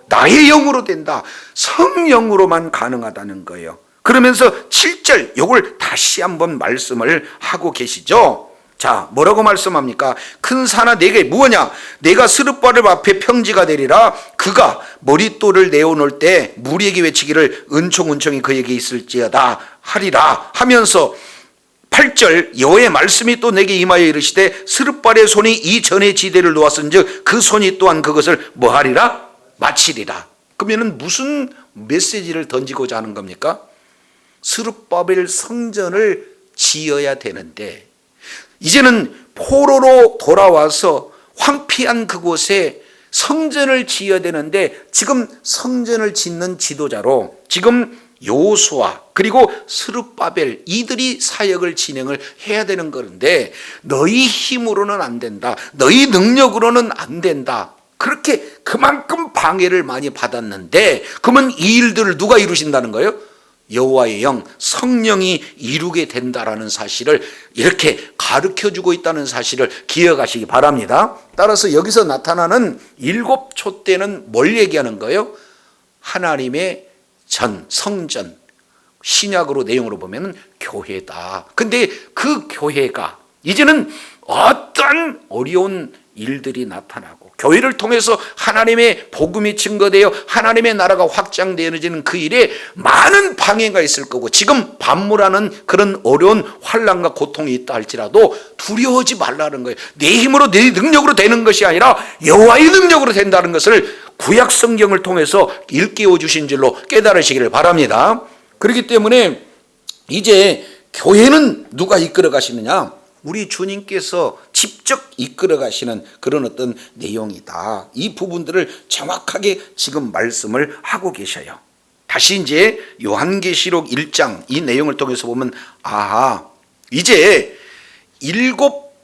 나의 영으로 된다. 성령으로만 가능하다는 거예요. 그러면서 7절 요걸 다시 한번 말씀을 하고 계시죠. 자, 뭐라고 말씀합니까? 큰 산아 내게 무엇냐? 내가 스룹바벨 앞에 평지가 되리라. 그가 머릿돌을 내어놓을 때 무리에게 외치기를 은총이 그에게 있을지어다 하리라 하면서 8절 여호와의 말씀이 또 내게 임하여 이르시되 스룹바벨의 손이 이 전의 지대를 놓았은즉 그 손이 또한 그것을 뭐하리라? 마치리라. 그러면은 무슨 메시지를 던지고자 하는 겁니까? 스룹바벨 성전을 지어야 되는데 이제는 포로로 돌아와서 황폐한 그곳에 성전을 지어야 되는데 지금 성전을 짓는 지도자로 지금 여호수아 그리고 스룹바벨 이들이 사역을 진행을 해야 되는 건데 너희 힘으로는 안 된다. 너희 능력으로는 안 된다. 그렇게 그만큼 방해를 많이 받았는데 그러면 이 일들을 누가 이루신다는 거예요? 여호와의 영 성령이 이루게 된다라는 사실을 이렇게 가르쳐주고 있다는 사실을 기억하시기 바랍니다. 따라서 여기서 나타나는 7촛대는 뭘 얘기하는 거예요? 하나님의 성전 신약으로 내용으로 보면 교회다. 근데 그 교회가 이제는 어떤 어려운 일들이 나타나고 교회를 통해서 하나님의 복음이 증거되어 하나님의 나라가 확장되어지는 그 일에 많은 방해가 있을 거고 지금 반물하는 그런 어려운 환난과 고통이 있다 할지라도 두려워하지 말라는 거예요. 내 힘으로 내 능력으로 되는 것이 아니라 여호와의 능력으로 된다는 것을 구약 성경을 통해서 일깨워 주신 줄로 깨달으시기를 바랍니다. 그렇기 때문에 이제 교회는 누가 이끌어 가시느냐? 우리 주님께서 직접 이끌어 가시는 그런 어떤 내용이다. 이 부분들을 정확하게 지금 말씀을 하고 계셔요. 다시 이제 요한계시록 1장 이 내용을 통해서 보면 이제 일곱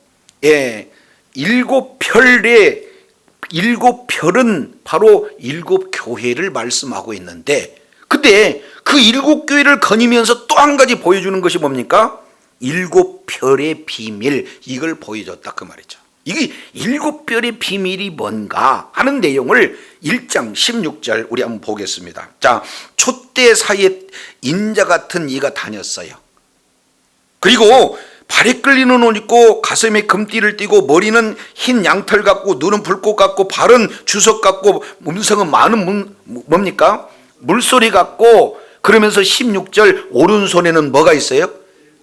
별은 바로 7교회를 말씀하고 있는데 근데 그 7교회를 거니면서 또 한 가지 보여주는 것이 뭡니까? 7별의 비밀 이걸 보여줬다 그 말이죠. 이게 7별의 비밀이 뭔가 하는 내용을 1장 16절 우리 한번 보겠습니다. 자, 촛대 사이에 인자 같은 이가 다녔어요. 그리고 발에 끌리는 옷 입고 가슴에 금띠를 띠고 머리는 흰 양털 같고 눈은 불꽃 같고 발은 주석 같고 음성은 많은 뭡니까? 물소리 같고 그러면서 16절 오른손에는 뭐가 있어요?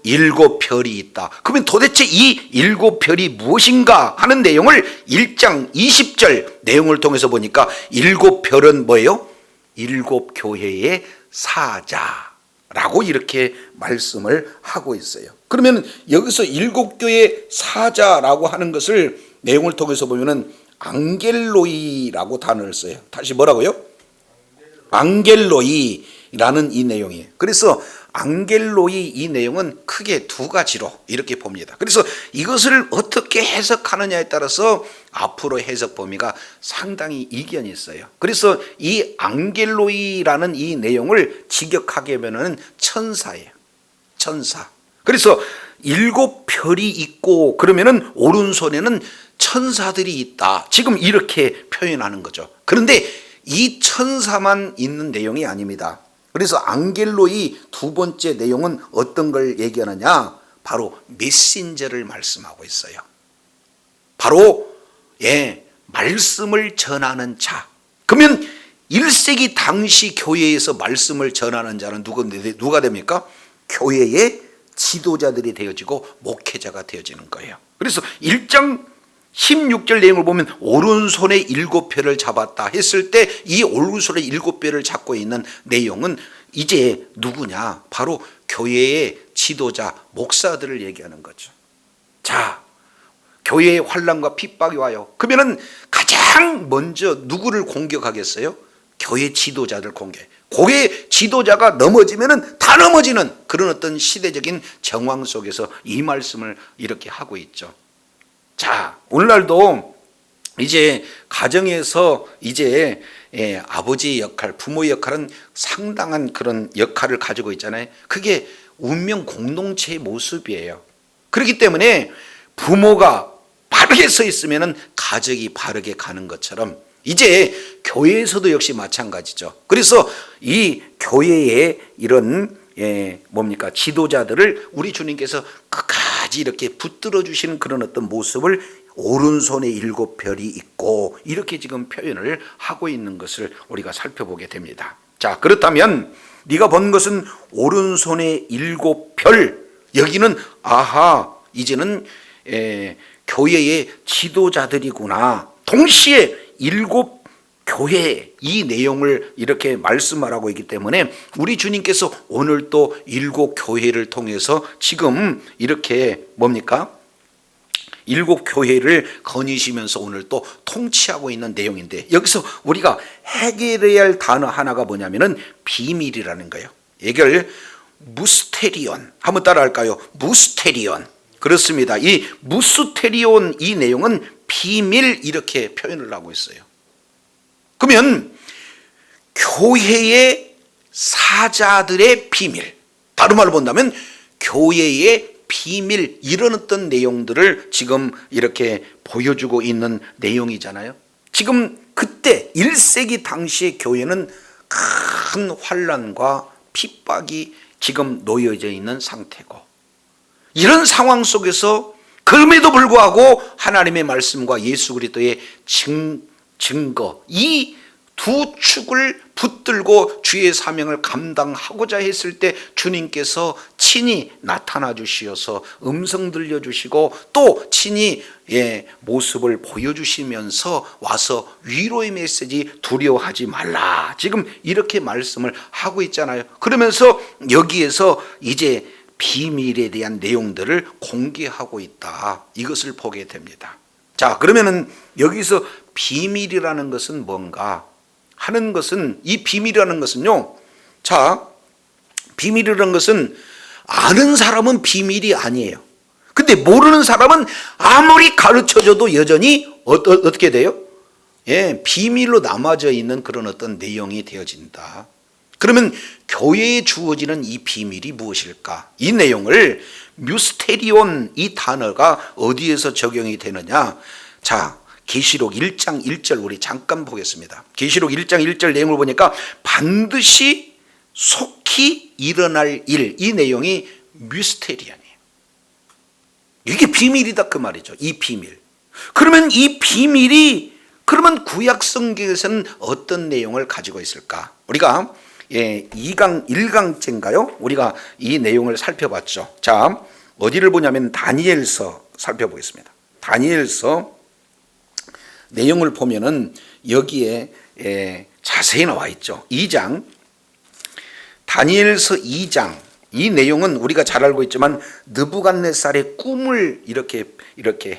7별이 있다. 그러면 도대체 이 7별이 무엇인가 하는 내용을 1장 20절 내용을 통해서 보니까 7별은 뭐예요? 7교회의 사자라고 이렇게 말씀을 하고 있어요. 그러면 여기서 7교회의 사자라고 하는 것을 내용을 통해서 보면은 앙겔로이라고 단어를 써요. 다시 뭐라고요? 앙겔로이라는 이 내용이에요. 그래서 앙겔로이 이 내용은 크게 2가지로 이렇게 봅니다. 그래서 이것을 어떻게 해석하느냐에 따라서 앞으로 해석 범위가 상당히 이견이 있어요. 그래서 이 앙겔로이라는 이 내용을 직역하게 하면은 천사예요. 천사. 그래서 7별이 있고 그러면은 오른손에는 천사들이 있다. 지금 이렇게 표현하는 거죠. 그런데 이 천사만 있는 내용이 아닙니다. 그래서 앙겔로이 2번째 내용은 어떤 걸 얘기하느냐? 바로 메신저를 말씀하고 있어요. 바로 말씀을 전하는 자. 그러면 1세기 당시 교회에서 말씀을 전하는 자는 누가 됩니까? 교회의 지도자들이 되어지고 목회자가 되어지는 거예요. 그래서 1장 16절 내용을 보면 오른손에 7별을 잡았다 했을 때 이 오른손에 7별을 잡고 있는 내용은 이제 누구냐? 바로 교회의 지도자, 목사들을 얘기하는 거죠. 자, 교회에 환난과 핍박이 와요. 그러면은 가장 먼저 누구를 공격하겠어요? 교회 지도자들 공격. 교회 지도자가 넘어지면은 다 넘어지는 그런 어떤 시대적인 정황 속에서 이 말씀을 이렇게 하고 있죠. 자, 오늘날도 이제 가정에서 이제 아버지의 역할, 부모의 역할은 상당한 그런 역할을 가지고 있잖아요. 그게 운명 공동체의 모습이에요. 그렇기 때문에 부모가 바르게 서 있으면 가정이 바르게 가는 것처럼 이제 교회에서도 역시 마찬가지죠. 그래서 이 교회의 이런 지도자들을 우리 주님께서 끝까지 이렇게 붙들어 주시는 그런 어떤 모습을 오른손에 7별이 있고 이렇게 지금 표현을 하고 있는 것을 우리가 살펴보게 됩니다. 자, 그렇다면 네가 본 것은 오른손에 7별, 여기는 아하, 이제는 교회의 지도자들이구나. 동시에 7 교회, 이 내용을 이렇게 말씀하라고 있기 때문에 우리 주님께서 오늘 또 7 교회를 통해서 지금 이렇게 7 교회를 거니시면서 오늘 또 통치하고 있는 내용인데, 여기서 우리가 해결해야 할 단어 하나가 뭐냐면은 비밀이라는 거예요. 이걸 무스테리온, 한번 따라 할까요? 무스테리온. 그렇습니다. 이 무스테리온, 이 내용은 비밀, 이렇게 표현을 하고 있어요. 그러면 교회의 사자들의 비밀, 다른 말로 본다면 교회의 비밀, 이런 어떤 내용들을 지금 이렇게 보여주고 있는 내용이잖아요. 지금 그때 1세기 당시의 교회는 큰 환난과 핍박이 지금 놓여져 있는 상태고, 이런 상황 속에서 그럼에도 불구하고 하나님의 말씀과 예수 그리스도의 증거, 이 두 축을 붙들고 주의 사명을 감당하고자 했을 때 주님께서 친히 나타나 주시어서 음성 들려주시고 또 친히 모습을 보여주시면서 와서 위로의 메시지, 두려워하지 말라, 지금 이렇게 말씀을 하고 있잖아요. 그러면서 여기에서 이제 비밀에 대한 내용들을 공개하고 있다, 이것을 보게 됩니다. 자, 그러면은 여기서 비밀이라는 것은 뭔가 하는 것은, 이 비밀이라는 것은요, 자, 비밀이라는 것은 아는 사람은 비밀이 아니에요. 근데 모르는 사람은 아무리 가르쳐줘도 여전히 어떻게 돼요? 비밀로 남아져 있는 그런 어떤 내용이 되어진다. 그러면 교회에 주어지는 이 비밀이 무엇일까? 이 내용을 뮤스테리온, 이 단어가 어디에서 적용이 되느냐? 자, 계시록 1장 1절 우리 잠깐 보겠습니다. 계시록 1장 1절 내용을 보니까 반드시 속히 일어날 일, 이 내용이 뮤스테리온이에요. 이게 비밀이다 그 말이죠. 이 비밀. 그러면 이 비밀이, 그러면 구약 성경에서는 어떤 내용을 가지고 있을까? 우리가 2강 1강째인가요? 우리가 이 내용을 살펴봤죠. 자, 어디를 보냐면 다니엘서 살펴보겠습니다. 다니엘서 내용을 보면은 여기에 자세히 나와 있죠. 2장, 다니엘서 2장, 이 내용은 우리가 잘 알고 있지만 느부갓네살의 꿈을 이렇게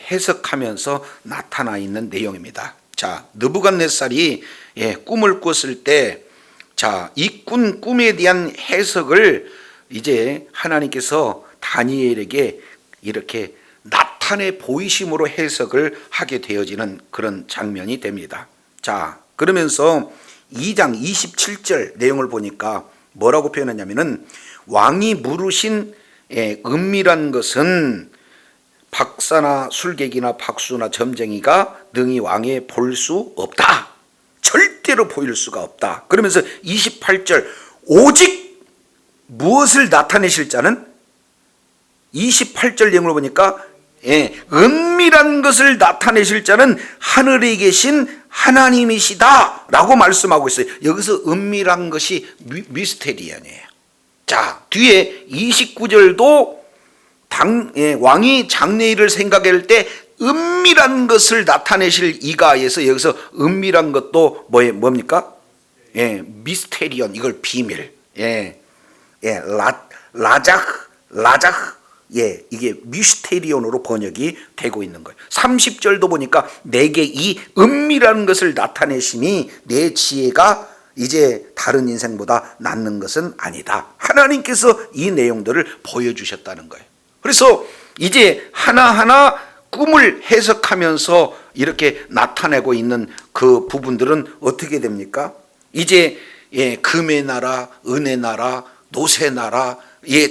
해석하면서 나타나 있는 내용입니다. 자, 느부갓네살이 꿈을 꿨을 때, 자, 이 꿈에 대한 해석을 이제 하나님께서 다니엘에게 이렇게 나타내 보이심으로 해석을 하게 되어지는 그런 장면이 됩니다. 자, 그러면서 2장 27절 내용을 보니까 뭐라고 표현하냐면은 왕이 물으신 은밀한 것은 박사나 술객이나 박수나 점쟁이가 능히 왕에 볼 수 없다. 절대로 보일 수가 없다. 그러면서 28절 오직 무엇을 나타내실 자는, 28절 내용을 보니까 은밀한 것을 나타내실 자는 하늘에 계신 하나님이시다 라고 말씀하고 있어요. 여기서 은밀한 것이 미스테리언이에요. 자, 뒤에 29절도 왕이 장래일을 생각할 때 은밀한 것을 나타내실 이가 해서 여기서 은밀한 것도 뭡니까? 예, 미스테리온, 이걸 비밀. 라작, 이게 미스테리온으로 번역이 되고 있는 거예요. 30절도 보니까 내게 이 은밀한 것을 나타내심이 내 지혜가 이제 다른 인생보다 낫는 것은 아니다. 하나님께서 이 내용들을 보여주셨다는 거예요. 그래서 이제 하나하나 꿈을 해석하면서 이렇게 나타내고 있는 그 부분들은 어떻게 됩니까? 이제 금의 나라, 은의 나라, 노새 나라,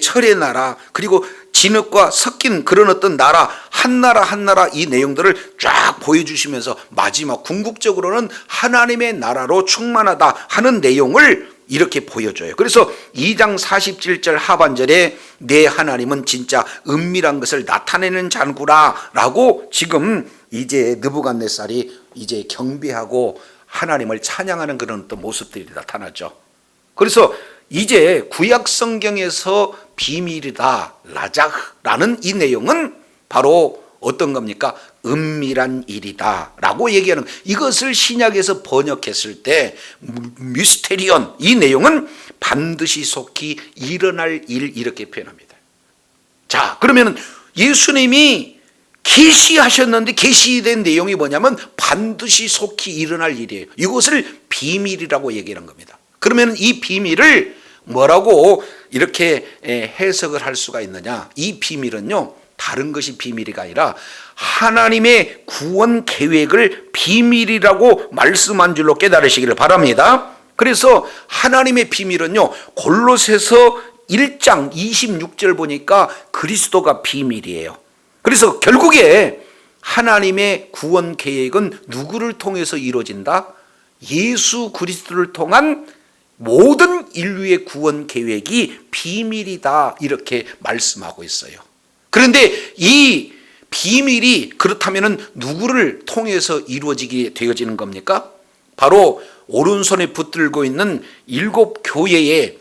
철의 나라, 그리고 진흙과 섞인 그런 어떤 나라, 한 나라 이 내용들을 쫙 보여주시면서 마지막 궁극적으로는 하나님의 나라로 충만하다 하는 내용을 이렇게 보여줘요. 그래서 2장 47절 하반절에 내 하나님은 진짜 은밀한 것을 나타내는 자구나 라고 지금 이제 느부갓네살이 이제 경배하고 하나님을 찬양하는 그런 어떤 모습들이 나타나죠. 그래서 이제 구약 성경에서 비밀이다, 라작라는 이 내용은 바로 어떤 겁니까? 은밀한 일이다 라고 얘기하는, 이것을 신약에서 번역했을 때 미스테리온, 이 내용은 반드시 속히 일어날 일, 이렇게 표현합니다. 자, 그러면 예수님이 계시하셨는데 계시된 내용이 뭐냐면 반드시 속히 일어날 일이에요. 이것을 비밀이라고 얘기하는 겁니다. 그러면 이 비밀을 뭐라고 이렇게 해석을 할 수가 있느냐? 이 비밀은요, 다른 것이 비밀이 아니라 하나님의 구원 계획을 비밀이라고 말씀한 줄로 깨달으시기를 바랍니다. 그래서 하나님의 비밀은요, 골로새서 1장 26절 보니까 그리스도가 비밀이에요. 그래서 결국에 하나님의 구원 계획은 누구를 통해서 이루어진다? 예수 그리스도를 통한 모든 인류의 구원 계획이 비밀이다, 이렇게 말씀하고 있어요. 그런데 이 비밀이 그렇다면 누구를 통해서 이루어지게 되어지는 겁니까? 바로 오른손에 붙들고 있는 7 교회의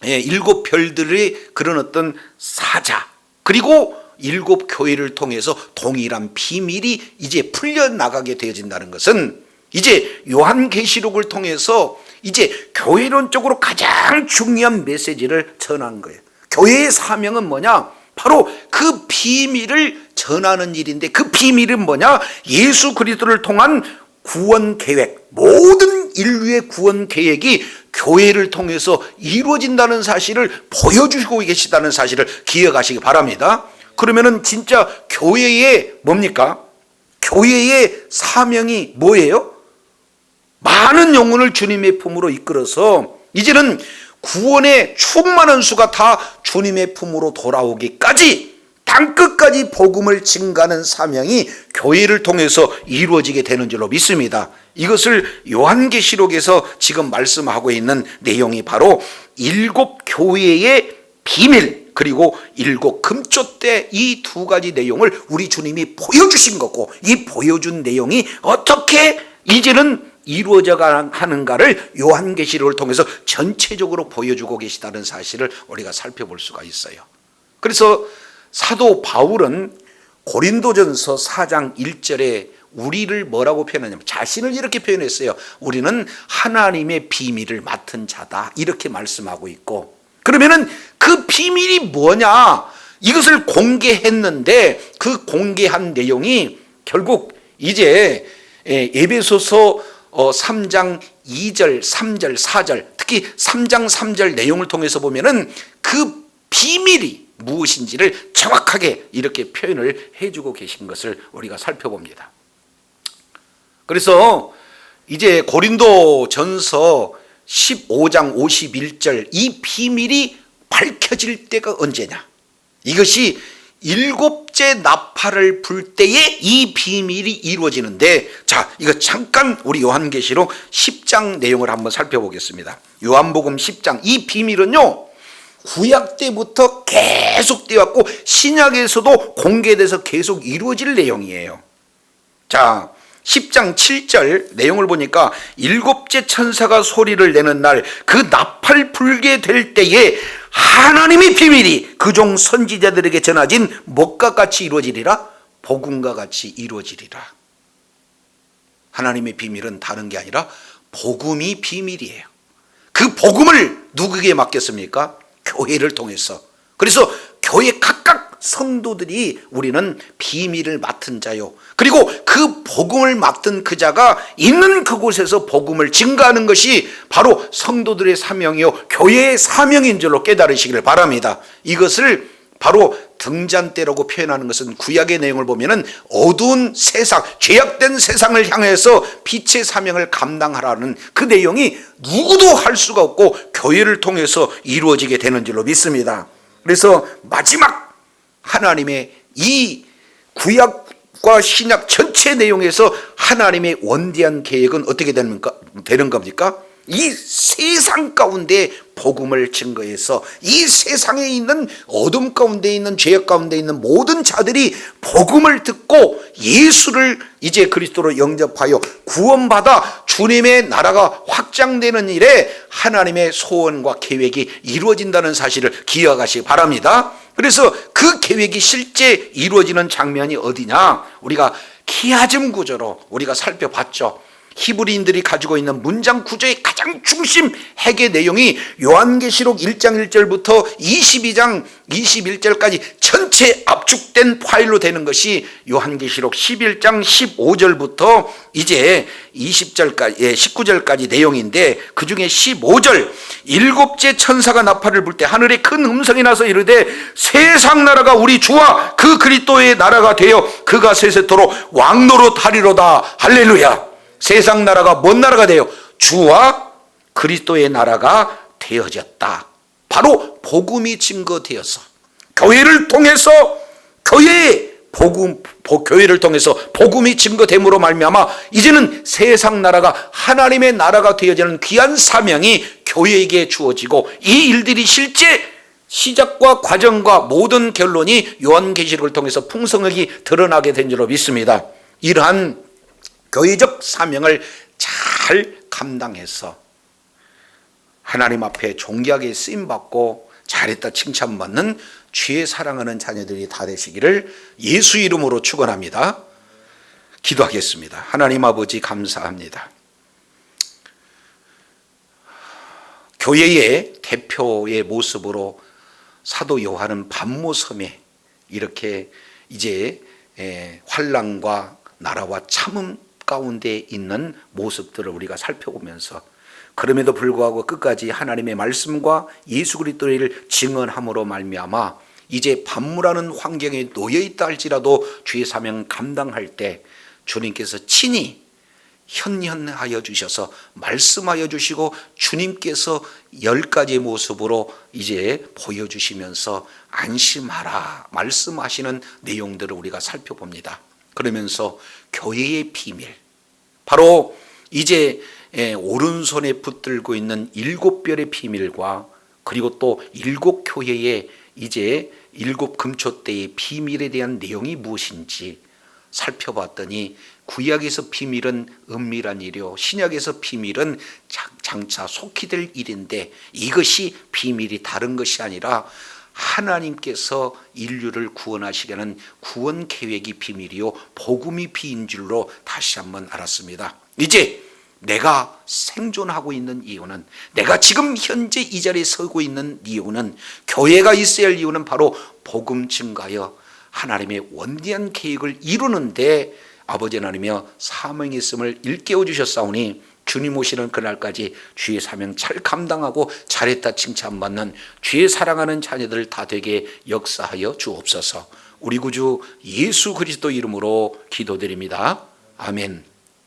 7 별들의 그런 어떤 사자, 그리고 7 교회를 통해서 동일한 비밀이 이제 풀려나가게 되어진다는 것은, 이제 요한계시록을 통해서 이제 교회론적으로 가장 중요한 메시지를 전한 거예요. 교회의 사명은 뭐냐? 바로 그 비밀을 전하는 일인데, 그 비밀은 뭐냐? 예수 그리스도를 통한 구원 계획, 모든 인류의 구원 계획이 교회를 통해서 이루어진다는 사실을 보여주시고 계시다는 사실을 기억하시기 바랍니다. 그러면은 진짜 교회의 뭡니까? 교회의 사명이 뭐예요? 많은 영혼을 주님의 품으로 이끌어서 이제는 구원의 충만한 수가 다 주님의 품으로 돌아오기까지 땅끝까지 복음을 증가하는 사명이 교회를 통해서 이루어지게 되는 줄로 믿습니다. 이것을 요한계시록에서 지금 말씀하고 있는 내용이 바로 7 교회의 비밀, 그리고 7 금초대, 이 두 가지 내용을 우리 주님이 보여주신 거고, 이 보여준 내용이 어떻게 이제는 이루어져 가는가를 요한계시록을 통해서 전체적으로 보여주고 계시다는 사실을 우리가 살펴볼 수가 있어요. 그래서 사도 바울은 고린도전서 4장 1절에 우리를 뭐라고 표현하냐면, 자신을 이렇게 표현했어요. 우리는 하나님의 비밀을 맡은 자다, 이렇게 말씀하고 있고, 그러면은 그 비밀이 뭐냐? 이것을 공개했는데 그 공개한 내용이 결국 이제 에베소서 3장 2절, 3절, 4절, 특히 3장 3절 내용을 통해서 보면은 그 비밀이 무엇인지를 정확하게 이렇게 표현을 해주고 계신 것을 우리가 살펴봅니다. 그래서 이제 고린도전서 15장 51절, 이 비밀이 밝혀질 때가 언제냐? 이것이 7째 나팔을 불 때에 이 비밀이 이루어지는데, 자, 이거 잠깐 우리 요한계시록 10장 내용을 한번 살펴보겠습니다. 요한복음 10장, 이 비밀은요 구약 때부터 계속 되어 왔고 신약에서도 공개돼서 계속 이루어질 내용이에요. 자, 10장 7절 내용을 보니까 7째 천사가 소리를 내는 날, 그 나팔 불게 될 때에 하나님의 비밀이 그 종 선지자들에게 전하진 무엇과 같이 이루어지리라? 복음과 같이 이루어지리라. 하나님의 비밀은 다른 게 아니라 복음이 비밀이에요. 그 복음을 누구에게 맡겼습니까? 교회를 통해서. 그래서 교회 각각 성도들이 우리는 비밀을 맡은 자요. 그리고 그 복음을 맡은 그 자가 있는 그곳에서 복음을 증거하는 것이 바로 성도들의 사명이요 교회의 사명인 줄로 깨달으시기를 바랍니다. 이것을 바로 등잔대라고 표현하는 것은 구약의 내용을 보면은 어두운 세상, 죄악된 세상을 향해서 빛의 사명을 감당하라는 그 내용이 누구도 할 수가 없고 교회를 통해서 이루어지게 되는 줄로 믿습니다. 그래서 마지막 하나님의 이 구약과 신약 전체 내용에서 하나님의 원대한 계획은 어떻게 되는 겁니까? 이 세상 가운데 복음을 증거해서 이 세상에 있는 어둠 가운데 있는 죄악 가운데 있는 모든 자들이 복음을 듣고 예수를 이제 그리스도로 영접하여 구원받아 주님의 나라가 확장되는 일에 하나님의 소원과 계획이 이루어진다는 사실을 기억하시기 바랍니다. 그래서 그 계획이 실제 이루어지는 장면이 어디냐? 우리가 키아즘 구조로 우리가 살펴봤죠. 히브리인들이 가지고 있는 문장 구조의 가장 중심 핵의 내용이 요한계시록 1장 1절부터 22장 21절까지 전체 압축된 파일로 되는 것이 요한계시록 11장 15절부터 이제 19절까지 내용인데, 그 중에 15절 일곱째 천사가 나팔을 불 때 하늘에 큰 음성이 나서 이르되 세상 나라가 우리 주와 그 그리스도의 나라가 되어 그가 세세토록 왕노릇 하리로다. 할렐루야. 세상 나라가 뭔 나라가 돼요? 주와 그리스도의 나라가 되어졌다. 바로 복음이 증거되어서 교회를 통해서 교회를 통해서 복음이 증거됨으로 말미암아 이제는 세상 나라가 하나님의 나라가 되어지는 귀한 사명이 교회에게 주어지고 이 일들이 실제 시작과 과정과 모든 결론이 요한계시록을 통해서 풍성하게 드러나게 된 줄로 믿습니다. 이러한 교회적 사명을 잘 감당해서 하나님 앞에 존귀하게 쓰임받고 잘했다 칭찬받는 주의 사랑하는 자녀들이 다 되시기를 예수 이름으로 축원합니다. 기도하겠습니다. 하나님 아버지 감사합니다. 교회의 대표의 모습으로 사도 요한은 반모섬에 이렇게 이제 환난과 나라와 참음 가운데 있는 모습들을 우리가 살펴보면서 그럼에도 불구하고 끝까지 하나님의 말씀과 예수 그리스도를 증언함으로 말미암아 이제 반모라는 환경에 놓여 있다 할지라도 주의 사명 감당할 때 주님께서 친히 현현하여 주셔서 말씀하여 주시고 주님께서 10가지의 모습으로 이제 보여주시면서 안심하라 말씀하시는 내용들을 우리가 살펴봅니다. 그러면서 교회의 비밀, 바로 이제 오른손에 붙들고 있는 7별의 비밀과 그리고 또 7교회의 이제 7금초대의 비밀에 대한 내용이 무엇인지 살펴봤더니 구약에서 비밀은 은밀한 일이요 신약에서 비밀은 장차 속히 될 일인데 이것이 비밀이 다른 것이 아니라 하나님께서 인류를 구원하시려는 구원 계획이 비밀이요 복음이 비인 줄로 다시 한번 알았습니다. 이제 내가 생존하고 있는 이유는, 내가 지금 현재 이 자리에 서고 있는 이유는, 교회가 있어야 할 이유는 바로 복음 증가하여 하나님의 원대한 계획을 이루는데 아버지 하나님이여 사명이 있음을 일깨워 주셨사오니 주님 오시는 그날까지 주의 사명 잘 감당하고 잘했다 칭찬받는 주의 사랑하는 자녀들 다 되게 역사하여 주옵소서. 우리 구주 예수 그리스도 이름으로 기도드립니다. 아멘.